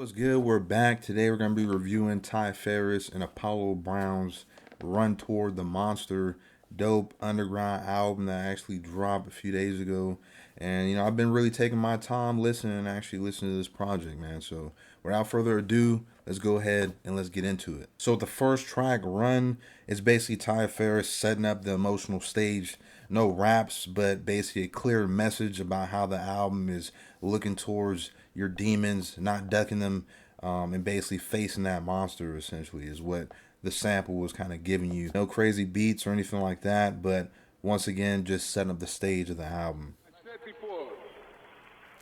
What's good? We're back. Today we're going to be reviewing Ty Farris and Apollo Brown's Run Toward the Monster, dope underground album that actually dropped a few days ago. And, you know, I've been really taking my time listening and actually listening to this project, man. So without further ado, let's go ahead and let's get into it. So the first track, Run, is basically Ty Farris setting up the emotional stage. No raps, but basically a clear message about how the album is looking towards your demons, not ducking them, and basically facing that monster, essentially, is what the sample was kind of giving you. No crazy beats or anything like that, but once again, just setting up the stage of the album. I said before,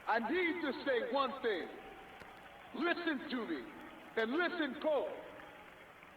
I need to say one thing. Listen to me, and listen close.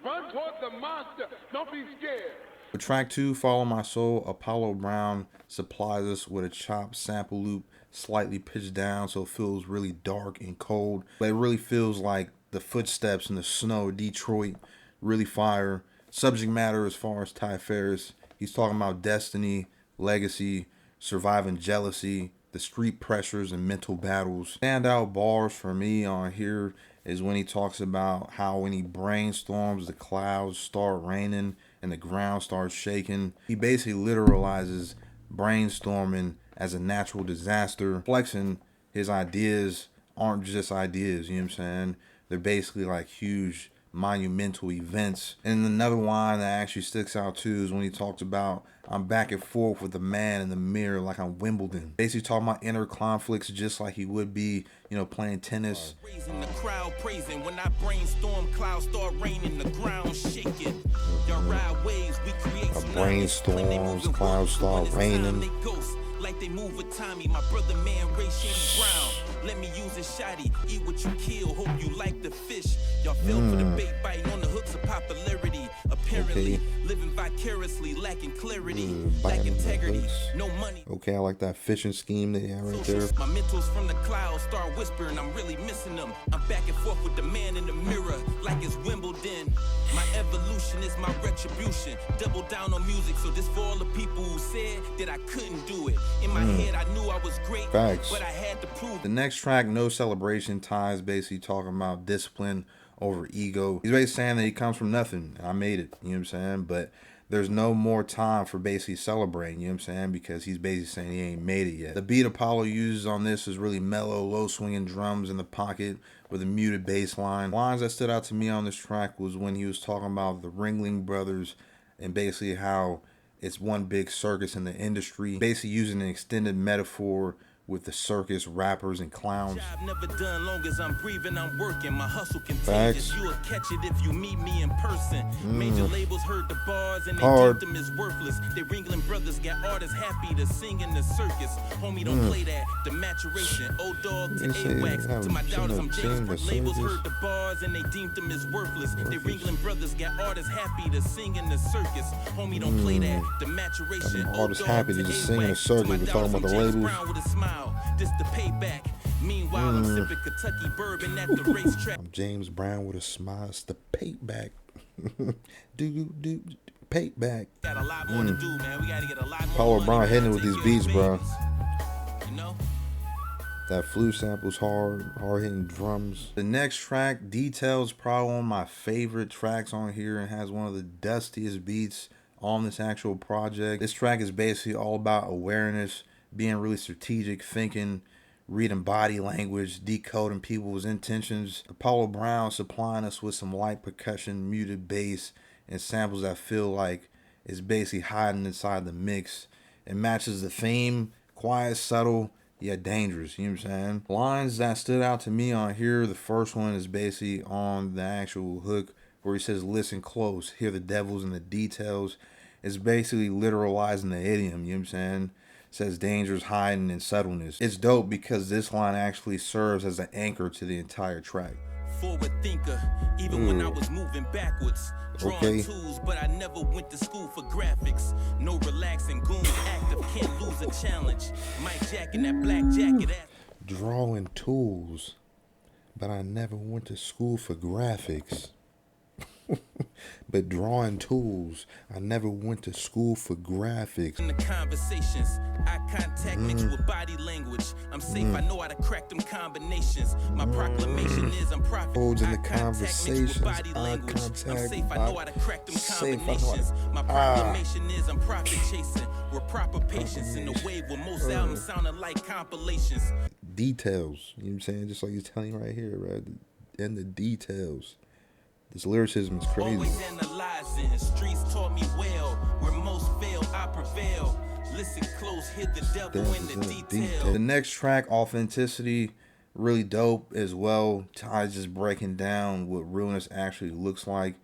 Run toward the monster. Don't be scared. With track 2, Follow My Soul, Apollo Brown supplies us with a chopped sample loop, slightly pitched down so it feels really dark and cold. But it really feels like the footsteps in the snow of Detroit. Really fire. Subject matter as far as Ty Farris, he's talking about destiny, legacy, surviving jealousy, the street pressures and mental battles. Standout bars for me on here is when he talks about how when he brainstorms, the clouds start raining and the ground starts shaking. He basically literalizes brainstorming as a natural disaster, flexing his ideas aren't just ideas, you know what I'm saying? They're basically like huge monumental events. And another line that actually sticks out too is when he talks about, I'm back and forth with the man in the mirror like I'm Wimbledon. Basically talking about inner conflicts just like he would be, you know, playing tennis. Raising the crowd praising when I brainstorm, clouds start raining, the ground shaking. Y'all ride waves, we create brainstorms, clouds start raining. Like they move with Tommy, my brother man Ray Shady Brown. Let me use a shotty, eat what you kill, hope you like the fish. Y'all fell for the bait biting on the hooks of popularity. Apparently, living vicariously, lacking clarity, lack integrity, no money. Okay, I like that fishing scheme that you have right there. My mentals from the clouds start whispering, I'm really missing them. I'm back and forth with the man in the mirror, like it's Wimbledon. My evolution is my retribution. Double down on music, so this for all the people who said that I couldn't do it. In my head, I knew I was great, Facts. but I had to prove it. The next track, No Celebration, Ty's basically talking about discipline over ego. He's basically saying that he comes from nothing. I made it, you know what I'm saying? But there's no more time for basically celebrating, you know what I'm saying? Because he's basically saying he ain't made it yet. The beat Apollo uses on this is really mellow, low swinging drums in the pocket with a muted bass line. Lines that stood out to me on this track was when he was talking about the Ringling Brothers and basically how it's one big circus in the industry, basically using an extended metaphor with the circus, rappers, and clowns. I've never done long as I'm breathing, I'm working. My hustle contagious. You'll catch it if you meet me in person. Major labels heard the bars and they deemed them as worthless. They Ringling Brothers got artists happy to sing in the circus. Homie, don't play that. The maturation, old dog to AWACS. To my doubters, I'm James. Labels heard the bars and they deemed them as worthless. They Ringling Brothers got artists happy to sing in the circus. Homie, don't play that. The maturation, artists happy to just sing in the circus. We're talking about the labels. This the payback. Meanwhile, I'm sipping Kentucky bourbon at the racetrack. I'm James Brown with a smile. It's the payback. do payback. Got a lot more to do, man. We gotta get a lot more. Apollo Brown hitting it with these beats, bro. You know? That flute sample's hard hitting drums. The next track, Details, probably one of my favorite tracks on here and has one of the dustiest beats on this actual project. This track is basically all about awareness, being really strategic, thinking, reading body language, decoding people's intentions. Apollo Brown supplying us with some light percussion, muted bass, and samples that feel like it's basically hiding inside the mix. It matches the theme, quiet, subtle, yet dangerous, you know what I'm saying? Lines that stood out to me on here, the first one is basically on the actual hook where he says, listen close, hear the devils in the details. It's basically literalizing the idiom, you know what I'm saying? Says dangers hiding in subtleness. It's dope because this line actually serves as an anchor to the entire track. Forward thinker, even when I was moving backwards. Drawing tools, but I never went to school for graphics. No relaxing, goons active, can't lose a challenge. Mike Jack in that black jacket. Drawing tools, but I never went to school for graphics. But drawing tools, I never went to school for graphics. In the conversations, eye contact mixed with body language. I'm safe, I know how to crack them combinations. My proclamation is I'm prophet. Codes in the Eye contact mixed with conversations, body eye language. I'm contact, safe, I know how to crack them safe, I know how to- combinations. My proclamation is I'm profit chasing. With proper patience in a way where most albums sounded like compilations. Details, you know what I'm saying? Just like he's telling you right here, right? And the details. This lyricism is crazy. Always analyzing, streets taught me well. Where most fail, I prevail. Listen close, hit the devil in the detail. The next track, Authenticity, really dope as well. Ty's just breaking down what realness actually looks like.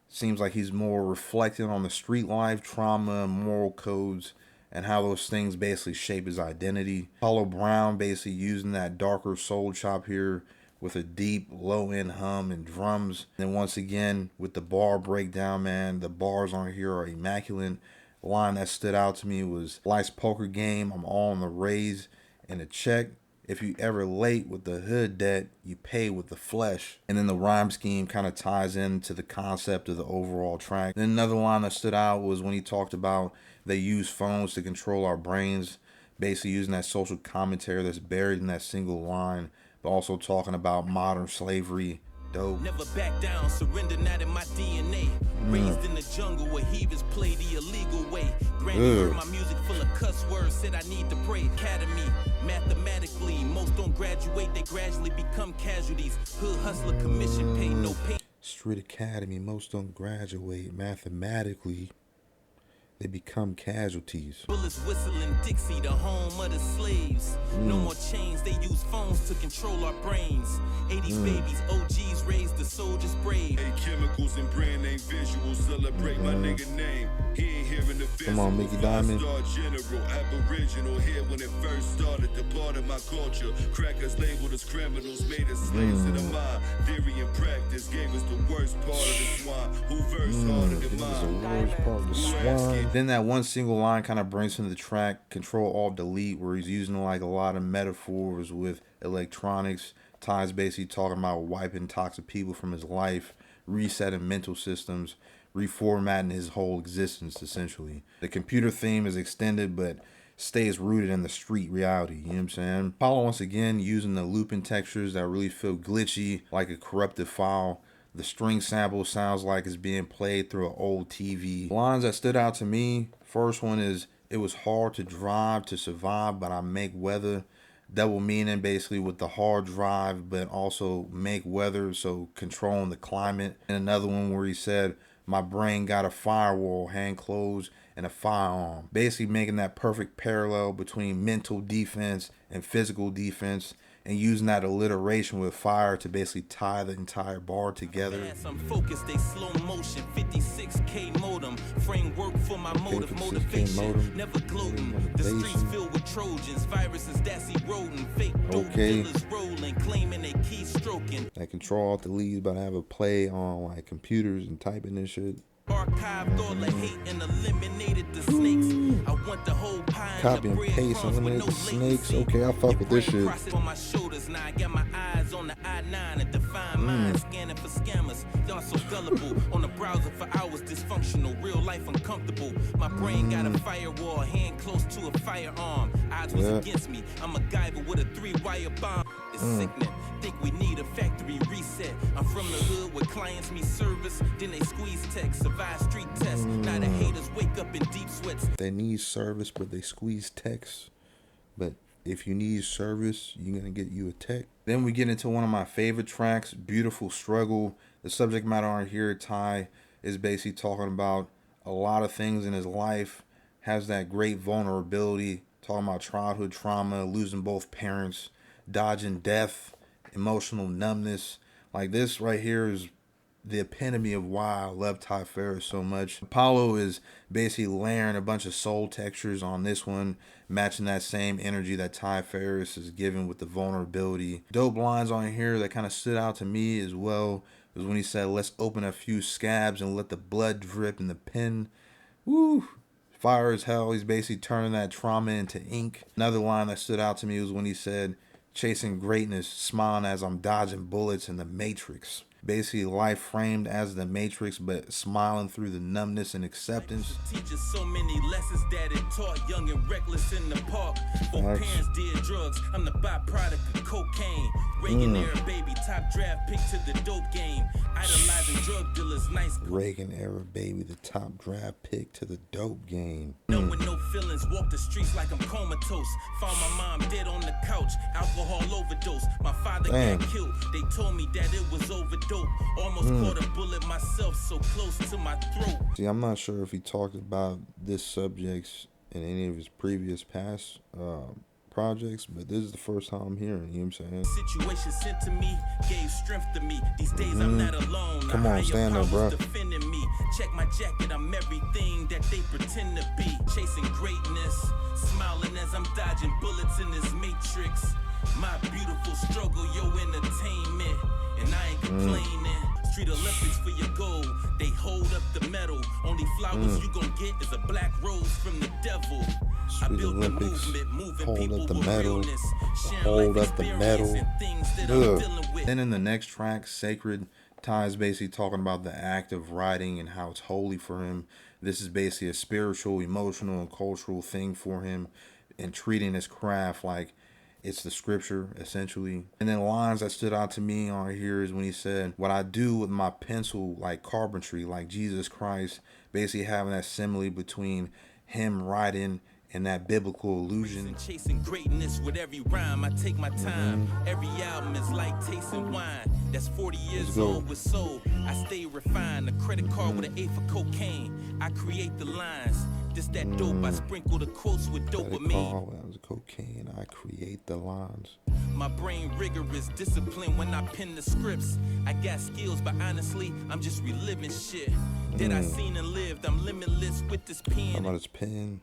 Seems like he's more reflecting on the street life, trauma, moral codes, and how those things basically shape his identity. Apollo Brown basically using that darker soul chop here with a deep low-end hum and drums. And once again, with the bar breakdown, man, the bars on here are immaculate. The line that stood out to me was, life's poker game, I'm all on the raise and a check. If you ever late with the hood debt, you pay with the flesh. And then the rhyme scheme kind of ties into the concept of the overall track. Then another line that stood out was when he talked about they use phones to control our brains, basically using that social commentary that's buried in that single line, but also talking about modern slavery. Dope. Never back down, surrender not in my DNA. Raised in the jungle where heathens play the illegal way. Granny heard my music full of cuss words, said I need to pray. Academy, mathematically, most don't graduate, they gradually become casualties. Hood hustler, commission pay, no pay. Street Academy, most don't graduate. Mathematically, they become casualties. Bullets whistling Dixie, the home of the slaves. No more chains, they use phones to control our brains. 80s babies, OGs raised the soldiers brave. Hey, chemicals and brand name visuals celebrate my nigga name. He ain't hearing the Come on, Mickey Diamond. Five-star general, aboriginal here when it first started. The part of my culture, crackers labeled as criminals, made us slaves to the mind. Theory and practice gave us the worst part of the swine. Who verse harder than mine? Then that one single line kind of brings him to the track, Control Alt Delete, where he's using like a lot of metaphors with electronics. Ty's basically talking about wiping toxic people from his life, resetting mental systems, reformatting his whole existence essentially. The computer theme is extended but stays rooted in the street reality, you know what I'm saying? Apollo once again using the looping textures that really feel glitchy, like a corrupted file. The string sample sounds like it's being played through an old TV. Lines that stood out to me, first one is, it was hard to drive to survive, but I make weather. Double meaning basically with the hard drive, but also make weather, so controlling the climate. And another one where he said, my brain got a firewall, hand closed, and a firearm. Basically making that perfect parallel between mental defense and physical defense, and using that alliteration with fire to basically tie the entire bar together. I'm focused, they slow motion, 56K modem, framework for my motivation, never gloating. The streets filled with Trojans, viruses that's eroding, fake dope dealers rolling, claiming they keep stroking. That Control Alt Delete about to have a play on like computers and typing and shit. Archived all the hate and eliminated the snakes. I want the whole pie. Copy and paste, eliminate the snakes. Okay, I fuck with this shit. On my shoulders now, I got my eyes on the I-9 and define mind, scanning for scammers. Y'all so gullible. On the browser for hours, dysfunctional. Real life uncomfortable. My brain got a firewall, hand close to a firearm. Odds was against me. I'm a MacGyver with a 3-wire bomb. It's sickening. Think we need a factory reset. I'm from the hood where clients meet service, then they squeeze text, survive street tests. Now the haters wake up in deep sweats. They need service, but they squeeze text. But if you need service, you're gonna get you a tech. Then we get into one of my favorite tracks, Beautiful Struggle. The subject matter on here, Ty, is basically talking about a lot of things in his life. Has that great vulnerability, talking about childhood trauma, losing both parents, dodging death, emotional numbness. Like this right here is the epitome of why I love Ty Farris so much. Apollo is basically layering a bunch of soul textures on this one, matching that same energy that Ty Farris is giving with the vulnerability. Dope lines on here that kind of stood out to me as well was when he said, let's open a few scabs and let the blood drip in the pen. Woo! Fire as hell. He's basically turning that trauma into ink. Another line that stood out to me was when he said, chasing greatness, smiling as I'm dodging bullets in the Matrix. Basically, life framed as the Matrix, but smiling through the numbness and acceptance. Teaches so many lessons that it taught, young and reckless in the park. Both parents did drugs. I'm the byproduct of cocaine. Reagan era baby, top draft pick to the dope game. Idolizing drug dealers, nice. Reagan era baby, the top draft pick to the dope game. No with no feelings, walk the streets like I'm comatose. Found my mom dead on the couch, alcohol overdose. My father got killed. They told me that it was overdope. Almost caught a bullet myself, so close to my throat. See, I'm not sure if he talked about this subjects in any of his previous past projects, but this is the first time I'm hearing, you know what I'm saying? Situation sent to me gave strength to me. These days I'm not alone. Come on, stand up, bro. Defending me. Check my jacket, I'm everything that they pretend to be. Chasing greatness, smiling as I'm dodging bullets in this matrix. My beautiful struggle, your entertainment, and I ain't complaining. Street Olympics for your goal, they hold up the medal. Only flowers you gon' get is a black rose from the devil. Street I built Olympics, the movement, moving hold people up the with medal, realness, hold up the medal. Then Then in the next track, Sacred, Ty is basically talking about the act of writing and how it's holy for him. This is basically a spiritual, emotional, and cultural thing for him, and treating his craft like it's the scripture, essentially. And then lines that stood out to me on here is when he said, what I do with my pencil, like carpentry, like Jesus Christ, basically having that simile between him writing and that biblical illusion. Chasing greatness with every rhyme, I take my time. Every album is like tasting wine. That's 40 years old with soul. I stay refined. A credit card with an A for cocaine. I create the lines. This that dope. I sprinkle the quotes with dopamine. That was cocaine. I create the lines. My brain rigorous, discipline when I pen the scripts. I got skills, but honestly, I'm just reliving shit that I seen and lived. I'm limitless with this pen. How about his pen?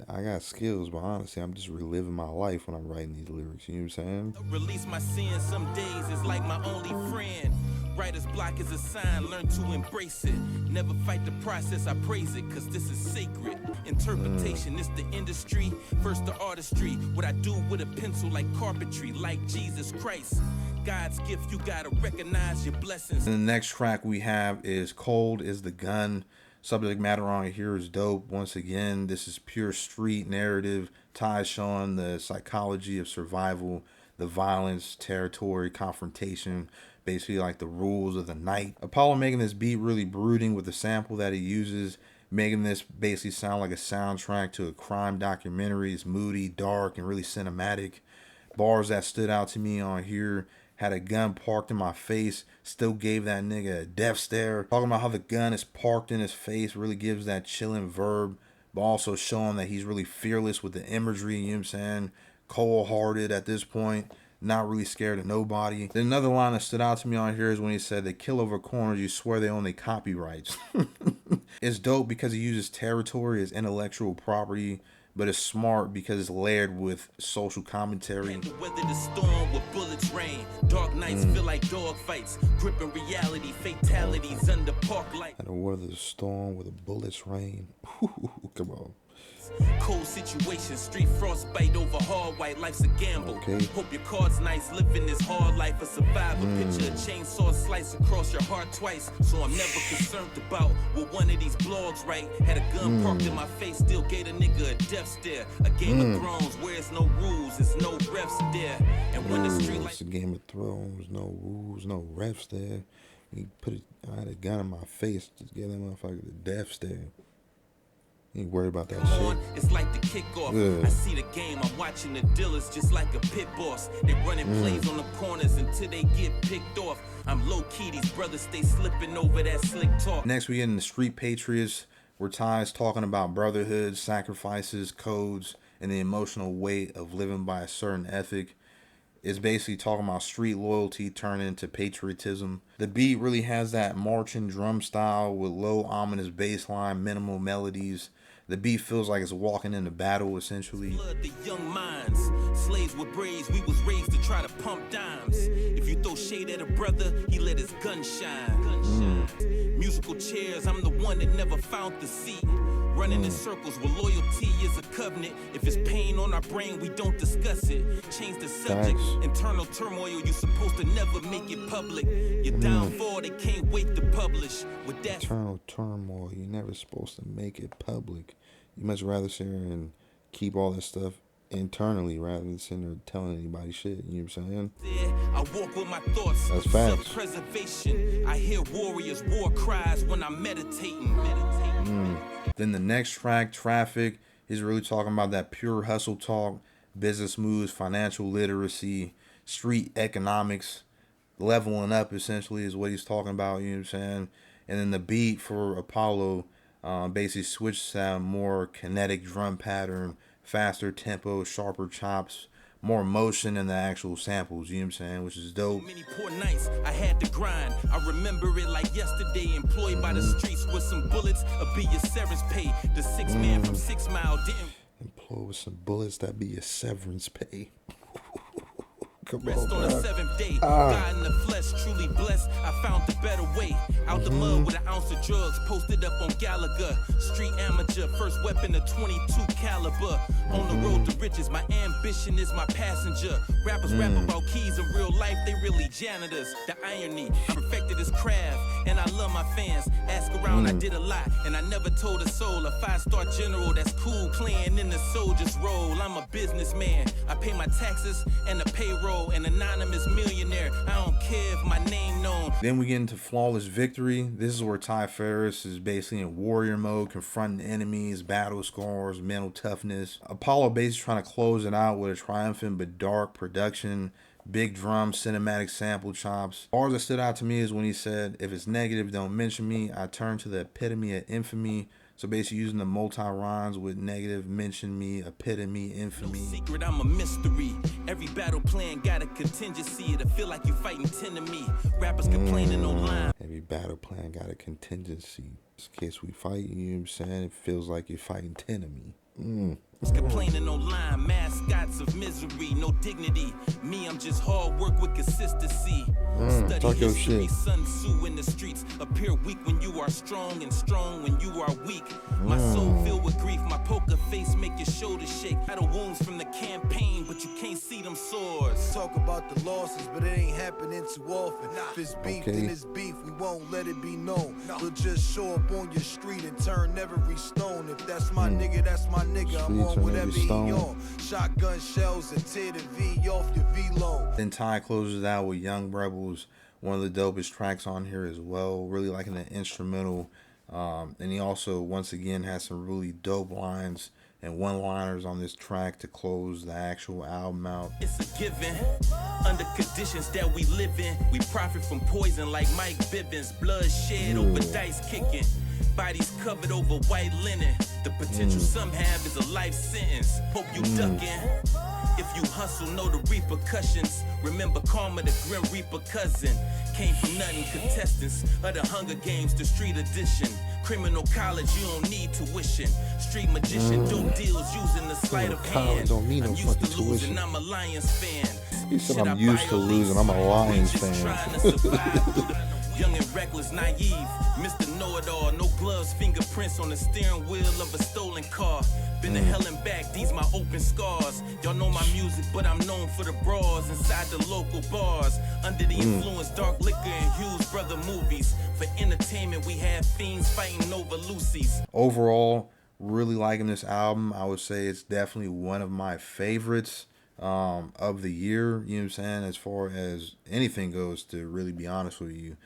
I got skills, but honestly, I'm just reliving my life when I'm writing these lyrics. You know what I'm saying? Release my sins some days is like my only friend. Writer's block is a sign, learn to embrace it. Never fight the process, I praise it, cause this is sacred. Interpretation, it's the industry, first the artistry. What I do with a pencil like carpentry, like Jesus Christ. God's gift, you gotta recognize your blessings. And the next track we have is Cold is the Gun. Subject matter on here is dope. Once again, this is pure street narrative. Ty showing the psychology of survival, the violence, territory, confrontation, basically like the rules of the night. Apollo making this beat really brooding with the sample that he uses, making this basically sound like a soundtrack to a crime documentary. It's moody, dark, and really cinematic. Bars that stood out to me on here: had a gun parked in my face, still gave that nigga a death stare. Talking about how the gun is parked in his face really gives that chilling verb, but also showing that he's really fearless with the imagery, you know what I'm saying? Cold-hearted at this point, not really scared of nobody. Then another line that stood out to me on here is when he said, they kill over corners, you swear they own their copyrights. It's dope because he uses territory as intellectual property, but it's smart because it's layered with social commentary. Weather the storm with bullets rain. Dark nights feel like dog fights. Gripping reality, fatalities under park light. Had to weather the storm with the bullets rain. Come on. Cold situation, street frostbite over hard white. Life's a gamble. Okay. Hope your card's nice. Living this hard life, a survivor. Picture a chainsaw slice across your heart twice. So I'm never concerned about what one of these blogs write. Had a gun parked in my face, still gave a nigga a death stare. A Game of Thrones where it's no rules, it's no refs there. And when the street It's a Game of Thrones, no rules, no refs there. He put it, I had a gun in my face, just gave that motherfucker the death stare. You ain't worried about that shit. It's like the kickoff. I see the game, I'm watching the dealers just like a pit boss. They running plays on the corners until they get picked off. I'm low key, these brothers stay slipping over that slick talk. Next we get in the Street Patriots, where Ty's talking about brotherhood, sacrifices, codes, and the emotional weight of living by a certain ethic. It's basically talking about street loyalty turning into patriotism. The beat really has that marching drum style with low ominous bass line, minimal melodies. The beat feels like it's walking into battle, essentially. Blood the young minds, slaves with braids, we was raised to try to pump dimes. If you throw shade at a brother, he let his gun shine. Musical chairs, I'm the one that never found the seat. running in circles where loyalty is a covenant. If it's pain on our brain, we don't discuss it. Change the subject. Internal turmoil, you supposed to never make it public. Your downfall, they can't wait to publish. With that internal turmoil, you're never supposed to make it public. You much rather sit here and keep all this stuff internally rather than sitting there telling anybody shit. You know what I'm saying? I walk with my thoughts. That's facts. Self-preservation. I hear warriors' war cries when I'm meditating. Then the next track, Traffic, he's really talking about that pure hustle talk, business moves, financial literacy, street economics, leveling up essentially is what he's talking about. You know what I'm saying? And then the beat for Apollo basically switches to a more kinetic drum pattern, faster tempo, sharper chops, more motion in the actual samples, you know what I'm saying, which is dope. Many poor nights I had to grind. I remember it like yesterday. Employed by the streets with some bullets, be your severance pay. The 6 man from 6 Mile didn't employed with some bullets, that be your severance pay. Come rest on the 7th day. God in the flesh, truly blessed. I found the better way. Out the mud with an ounce of drugs, posted up on Gallagher. Street amateur, first weapon a 22 caliber. On the road to riches, my ambition is my passenger. Rappers rap about keys in real life, they really janitors. The irony, I perfected this craft, and I love my fans. Ask around, I did a lot, and I never told a soul. A 5-star general that's cool playing in the soldier's role. I'm a businessman, I pay my taxes and the payroll. An anonymous millionaire, I don't care if my name known. Then we get into Flawless Victory. This is where Ty Farris is basically in warrior mode, confronting enemies, battle scars, mental toughness. Apollo basically trying to close it out with a triumphant but dark production, big drum, cinematic sample chops. Bars that stood out to me is when he said, if it's negative, don't mention me. I turn to the epitome of infamy. So basically using the multi-rhymes with negative, mention me, epitome, infamy. No secret, I'm a mystery. Every battle plan got a contingency. It'll feel like you fighting 10 to me. Rappers complaining online. Every battle plan got a contingency. In case we fight, you know what I'm saying? It feels like you're fighting 10 of me. Complaining online, mascots of misery, no dignity. Me, I'm just hard work with consistency. Study history, Sun Tzu in the streets. Appear weak when you are strong and strong when you are weak. My soul filled with grief, my poker face make your shoulders shake. Had the wounds from the campaign, but you can't see them swords. Talk about the losses, but it ain't happening too often. If it's beef, then it's beef, we won't let it be known. We'll just show up on your street and turn every stone. If that's my nigga, that's my nigga. I'm on whatever he on. Shotgun shells and tear the V off your V-loan. Then Ty closes out with Young Rebels, one of the dopest tracks on here as well. Really liking the instrumental. And he also, once again, has some really dope lines and one-liners on this track to close the actual album out. It's a given. Under conditions that we live in, we profit from poison like Mike Bivens. Blood shed over dice kicking. Bodies covered over white linen. The potential some have is a life sentence. Hope you ducking. If you hustle, know the repercussions. Remember karma, the grim reaper cousin. Came from nothing, contestants of the Hunger Games, the street edition. Criminal college, you don't need tuition. Street magician, dope deals using the sleight of hand. Don't need no I'm used to fucking losing, tuition. I'm a Lions fan. He said I'm used to losing, I'm a Lions fan. Young and reckless, naive, Mr. Know-It-All. No gloves, fingerprints on the steering wheel of a stolen car. Been to hell and back, these my open scars. Y'all know my music, but I'm known for the bras inside the local bars. Under the influence, dark liquor and Hughes Brother movies. For entertainment, we have fiends fighting over Lucy's. Overall, really liking this album. I would say it's definitely one of my favorites of the year. You know what I'm saying? As far as anything goes, to really be honest with you.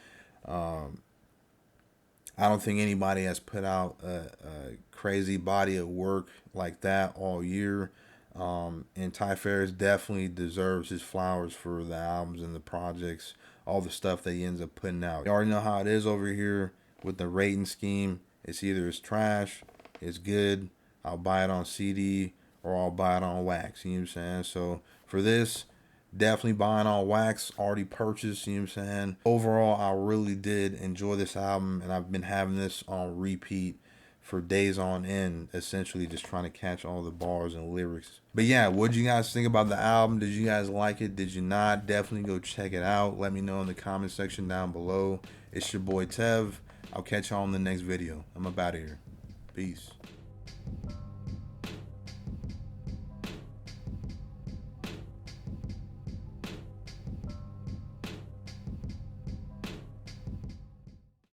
I don't think anybody has put out a crazy body of work like that all year. And Ty Farris definitely deserves his flowers for the albums and the projects, all the stuff that he ends up putting out. You already know how it is over here with the rating scheme. It's either it's trash, it's good, I'll buy it on CD, or I'll buy it on wax. You know what I'm saying? So for this, definitely buying on wax, already purchased, you know what I'm saying? Overall, I really did enjoy this album, and I've been having this on repeat for days on end, essentially just trying to catch all the bars and lyrics. But yeah, what did you guys think about the album? Did you guys like it? Did you not? Definitely go check it out. Let me know in the comment section down below. It's your boy Tev. I'll catch y'all in the next video. I'm up out of here. Peace.